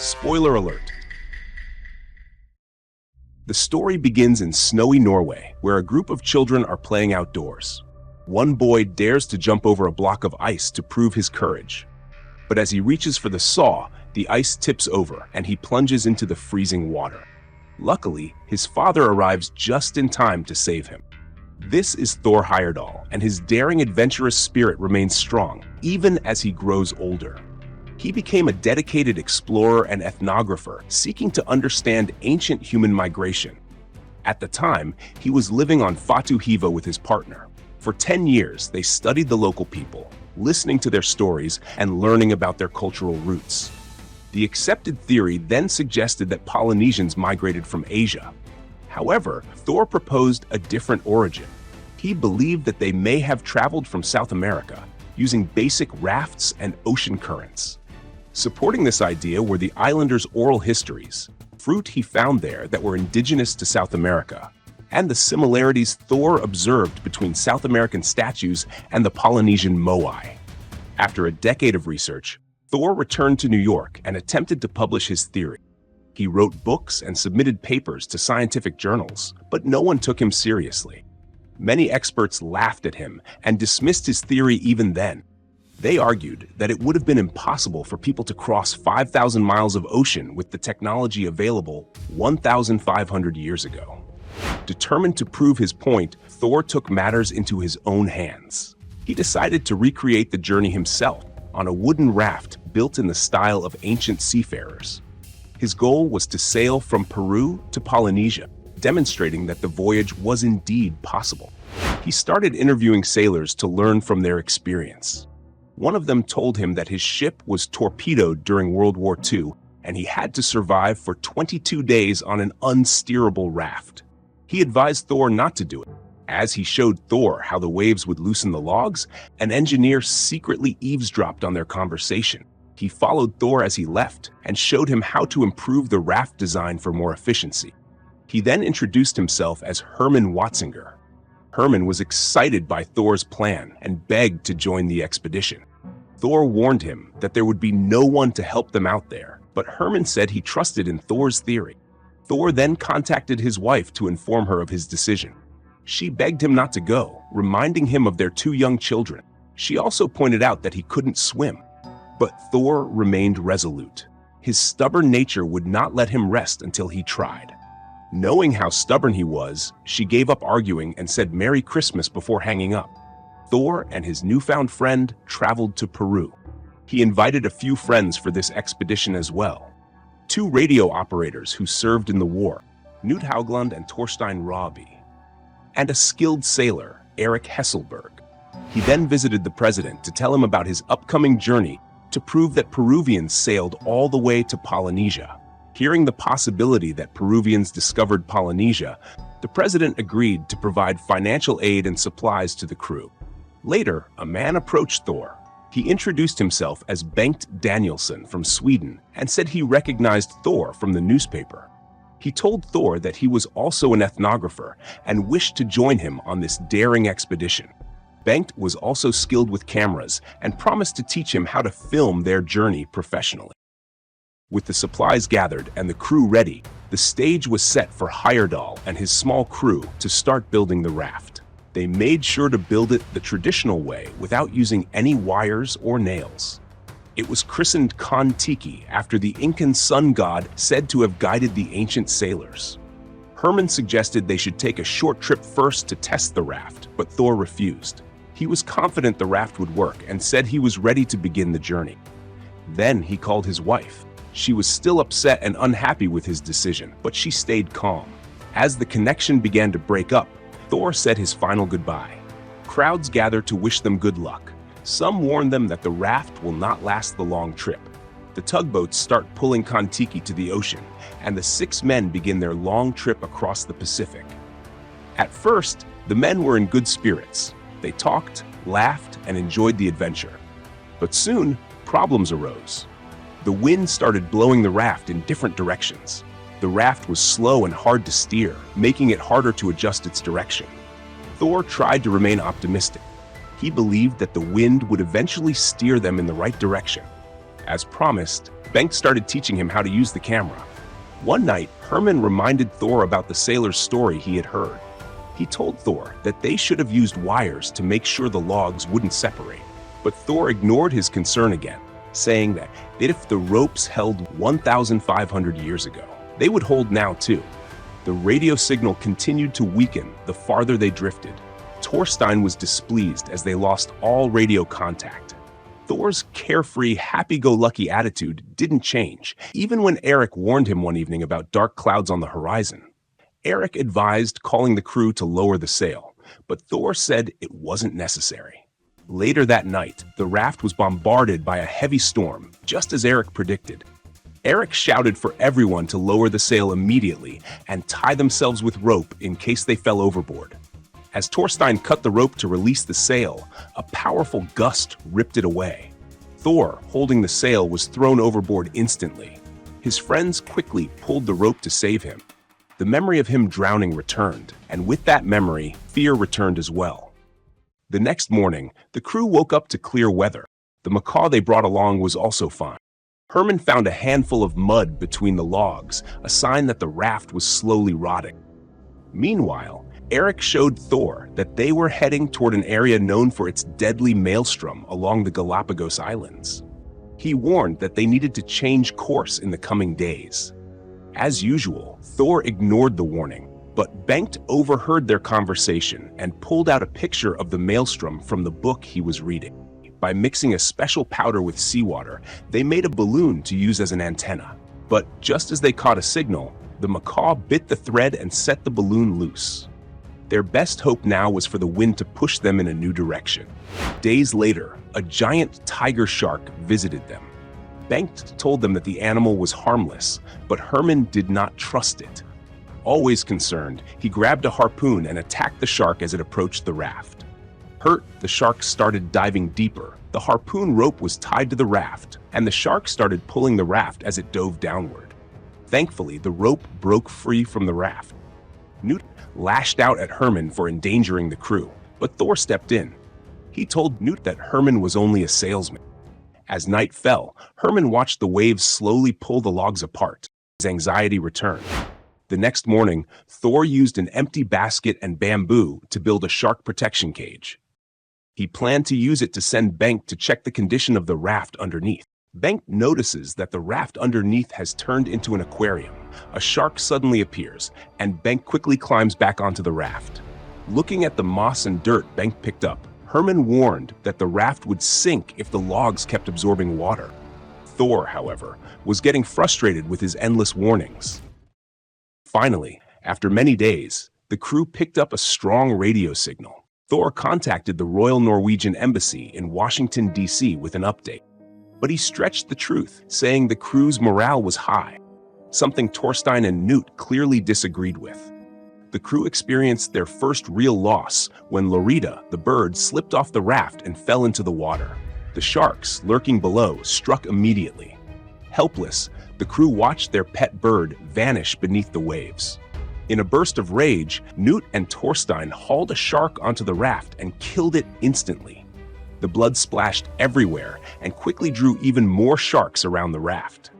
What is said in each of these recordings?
Spoiler alert. The story begins in snowy Norway, where a group of children are playing outdoors. One boy dares to jump over a block of ice to prove his courage. But as he reaches for the saw, the ice tips over and he plunges into the freezing water. Luckily, his father arrives just in time to save him. This is Thor Heyerdahl, and his daring, adventurous spirit remains strong, even as he grows older. He became a dedicated explorer and ethnographer, seeking to understand ancient human migration. At the time, he was living on Fatuhiva with his partner. For 10 years, they studied the local people, listening to their stories and learning about their cultural roots. The accepted theory then suggested that Polynesians migrated from Asia. However, Thor proposed a different origin. He believed that they may have traveled from South America, using basic rafts and ocean currents. Supporting this idea were the islanders' oral histories, fruit he found there that were indigenous to South America, and the similarities Thor observed between South American statues and the Polynesian moai. After a decade of research, Thor returned to New York and attempted to publish his theory. He wrote books and submitted papers to scientific journals, but no one took him seriously. Many experts laughed at him and dismissed his theory even then. They argued that it would have been impossible for people to cross 5,000 miles of ocean with the technology available 1,500 years ago. Determined to prove his point, Thor took matters into his own hands. He decided to recreate the journey himself on a wooden raft built in the style of ancient seafarers. His goal was to sail from Peru to Polynesia, demonstrating that the voyage was indeed possible. He started interviewing sailors to learn from their experience. One of them told him that his ship was torpedoed during World War II, and he had to survive for 22 days on an unsteerable raft. He advised Thor not to do it. As he showed Thor how the waves would loosen the logs, an engineer secretly eavesdropped on their conversation. He followed Thor as he left and showed him how to improve the raft design for more efficiency. He then introduced himself as Herman Watzinger. Herman was excited by Thor's plan and begged to join the expedition. Thor warned him that there would be no one to help them out there, but Herman said he trusted in Thor's theory. Thor then contacted his wife to inform her of his decision. She begged him not to go, reminding him of their 2 young children. She also pointed out that he couldn't swim. But Thor remained resolute. His stubborn nature would not let him rest until he tried. Knowing how stubborn he was, she gave up arguing and said Merry Christmas before hanging up. Thor and his newfound friend traveled to Peru. He invited a few friends for this expedition as well. 2 radio operators who served in the war, Knut Haugland and Torstein Raby, and a skilled sailor, Eric Hesselberg. He then visited the president to tell him about his upcoming journey to prove that Peruvians sailed all the way to Polynesia. Hearing the possibility that Peruvians discovered Polynesia, the president agreed to provide financial aid and supplies to the crew. Later, a man approached Thor. He introduced himself as Bengt Danielsson from Sweden and said he recognized Thor from the newspaper. He told Thor that he was also an ethnographer and wished to join him on this daring expedition. Bengt was also skilled with cameras and promised to teach him how to film their journey professionally. With the supplies gathered and the crew ready, the stage was set for Heyerdahl and his small crew to start building the raft. They made sure to build it the traditional way without using any wires or nails. It was christened Kon-Tiki after the Incan sun god said to have guided the ancient sailors. Herman suggested they should take a short trip first to test the raft, but Thor refused. He was confident the raft would work and said he was ready to begin the journey. Then he called his wife. She was still upset and unhappy with his decision, but she stayed calm. As the connection began to break up, Thor said his final goodbye. Crowds gather to wish them good luck. Some warn them that the raft will not last the long trip. The tugboats start pulling Kon-Tiki to the ocean, and the 6 men begin their long trip across the Pacific. At first, the men were in good spirits. They talked, laughed, and enjoyed the adventure. But soon, problems arose. The wind started blowing the raft in different directions. The raft was slow and hard to steer, making it harder to adjust its direction. Thor tried to remain optimistic. He believed that the wind would eventually steer them in the right direction. As promised, Bengt started teaching him how to use the camera. One night, Herman reminded Thor about the sailor's story he had heard. He told Thor that they should have used wires to make sure the logs wouldn't separate. But Thor ignored his concern again, saying that if the ropes held 1,500 years ago, they would hold now too. The radio signal continued to weaken the farther they drifted. Thorstein was displeased as they lost all radio contact. Thor's carefree, happy-go-lucky attitude didn't change, even when Eric warned him one evening about dark clouds on the horizon. Eric advised calling the crew to lower the sail, but Thor said it wasn't necessary. Later that night, the raft was bombarded by a heavy storm, just as Eric predicted. Eric shouted for everyone to lower the sail immediately and tie themselves with rope in case they fell overboard. As Thorstein cut the rope to release the sail, a powerful gust ripped it away. Thor, holding the sail, was thrown overboard instantly. His friends quickly pulled the rope to save him. The memory of him drowning returned, and with that memory, fear returned as well. The next morning, the crew woke up to clear weather. The macaw they brought along was also fine. Herman found a handful of mud between the logs, a sign that the raft was slowly rotting. Meanwhile, Eric showed Thor that they were heading toward an area known for its deadly maelstrom along the Galapagos Islands. He warned that they needed to change course in the coming days. As usual, Thor ignored the warning, but Bengt overheard their conversation and pulled out a picture of the maelstrom from the book he was reading. By mixing a special powder with seawater, they made a balloon to use as an antenna. But just as they caught a signal, the macaw bit the thread and set the balloon loose. Their best hope now was for the wind to push them in a new direction. Days later, a giant tiger shark visited them. Bengt told them that the animal was harmless, but Herman did not trust it. Always concerned, he grabbed a harpoon and attacked the shark as it approached the raft. Hurt, the shark started diving deeper. The harpoon rope was tied to the raft, and the shark started pulling the raft as it dove downward. Thankfully, the rope broke free from the raft. Newt lashed out at Herman for endangering the crew, but Thor stepped in. He told Newt that Herman was only a salesman. As night fell, Herman watched the waves slowly pull the logs apart. His anxiety returned. The next morning, Thor used an empty basket and bamboo to build a shark protection cage. He planned to use it to send Bengt to check the condition of the raft underneath. Bengt notices that the raft underneath has turned into an aquarium. A shark suddenly appears, and Bengt quickly climbs back onto the raft. Looking at the moss and dirt Bengt picked up, Herman warned that the raft would sink if the logs kept absorbing water. Thor, however, was getting frustrated with his endless warnings. Finally, after many days, the crew picked up a strong radio signal. Thor contacted the Royal Norwegian Embassy in Washington, D.C. with an update. But he stretched the truth, saying the crew's morale was high, something Thorstein and Newt clearly disagreed with. The crew experienced their first real loss when Lorita, the bird, slipped off the raft and fell into the water. The sharks, lurking below, struck immediately. Helpless, the crew watched their pet bird vanish beneath the waves. In a burst of rage, Newt and Thorstein hauled a shark onto the raft and killed it instantly. The blood splashed everywhere and quickly drew even more sharks around the raft.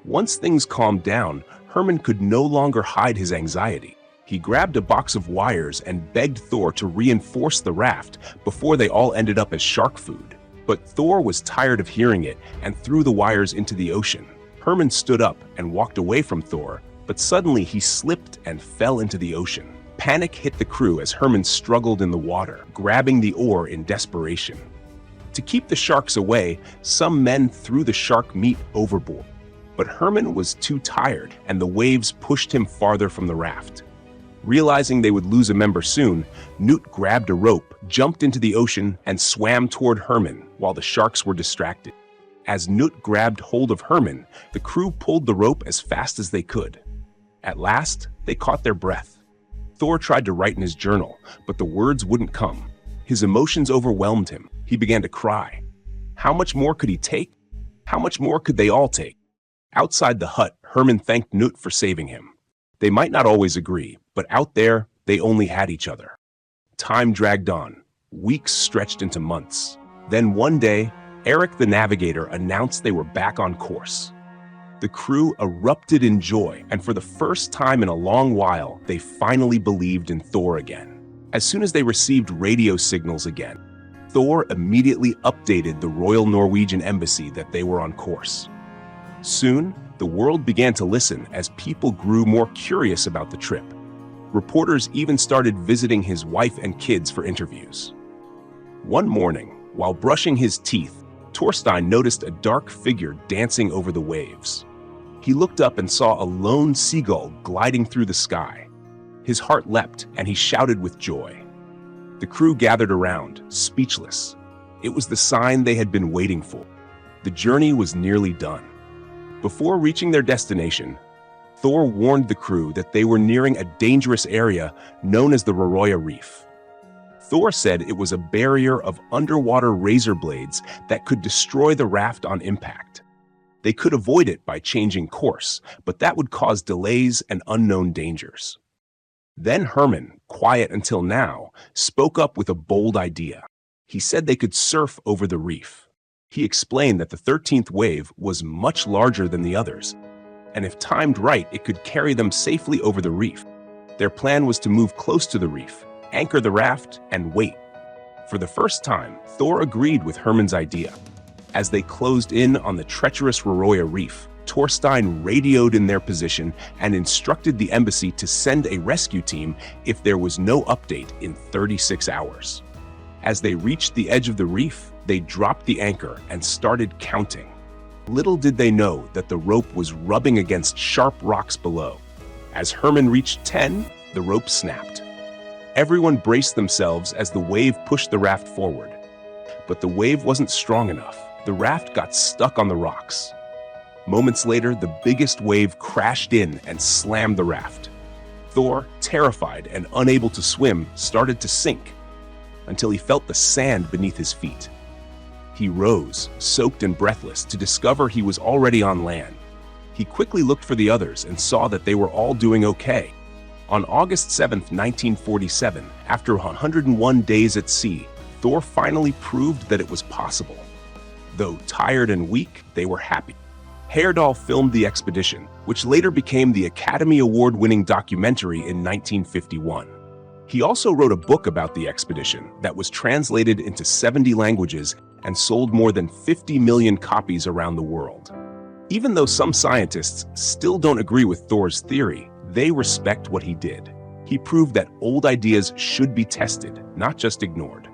Once things calmed down, Herman could no longer hide his anxiety. He grabbed a box of wires and begged Thor to reinforce the raft before they all ended up as shark food. But Thor was tired of hearing it and threw the wires into the ocean. Herman stood up and walked away from Thor, but suddenly he slipped and fell into the ocean. Panic hit the crew as Herman struggled in the water, grabbing the oar in desperation. To keep the sharks away, some men threw the shark meat overboard. But Herman was too tired, and the waves pushed him farther from the raft. Realizing they would lose a member soon, Newt grabbed a rope, jumped into the ocean, and swam toward Herman while the sharks were distracted. As Newt grabbed hold of Herman, the crew pulled the rope as fast as they could. At last, they caught their breath. Thor tried to write in his journal, but the words wouldn't come. His emotions overwhelmed him. He began to cry. How much more could he take? How much more could they all take? Outside the hut, Herman thanked Newt for saving him. They might not always agree, but out there, they only had each other. Time dragged on. Weeks stretched into months. Then one day, Eric the Navigator announced they were back on course. The crew erupted in joy, and for the first time in a long while, they finally believed in Thor again. As soon as they received radio signals again, Thor immediately updated the Royal Norwegian Embassy that they were on course. Soon, the world began to listen as people grew more curious about the trip. Reporters even started visiting his wife and kids for interviews. One morning, while brushing his teeth, Thorstein noticed a dark figure dancing over the waves. He looked up and saw a lone seagull gliding through the sky. His heart leapt, and he shouted with joy. The crew gathered around, speechless. It was the sign they had been waiting for. The journey was nearly done. Before reaching their destination, Thor warned the crew that they were nearing a dangerous area known as the Roroya Reef. Thor said it was a barrier of underwater razor blades that could destroy the raft on impact. They could avoid it by changing course, but that would cause delays and unknown dangers. Then Herman, quiet until now, spoke up with a bold idea. He said they could surf over the reef. He explained that the 13th wave was much larger than the others, and if timed right, it could carry them safely over the reef. Their plan was to move close to the reef, anchor the raft, and wait. For the first time, Thor agreed with Herman's idea. As they closed in on the treacherous Roroya Reef, Thorstein radioed in their position and instructed the embassy to send a rescue team if there was no update in 36 hours. As they reached the edge of the reef, they dropped the anchor and started counting. Little did they know that the rope was rubbing against sharp rocks below. As Herman reached 10, the rope snapped. Everyone braced themselves as the wave pushed the raft forward. But the wave wasn't strong enough. The raft got stuck on the rocks. Moments later, the biggest wave crashed in and slammed the raft. Thor, terrified and unable to swim, started to sink until he felt the sand beneath his feet. He rose, soaked and breathless, to discover he was already on land. He quickly looked for the others and saw that they were all doing okay. On August 7, 1947, after 101 days at sea, Thor finally proved that it was possible. Though tired and weak, they were happy. Heyerdahl filmed the expedition, which later became the Academy Award-winning documentary in 1951. He also wrote a book about the expedition that was translated into 70 languages and sold more than 50 million copies around the world. Even though some scientists still don't agree with Thor's theory, they respect what he did. He proved that old ideas should be tested, not just ignored.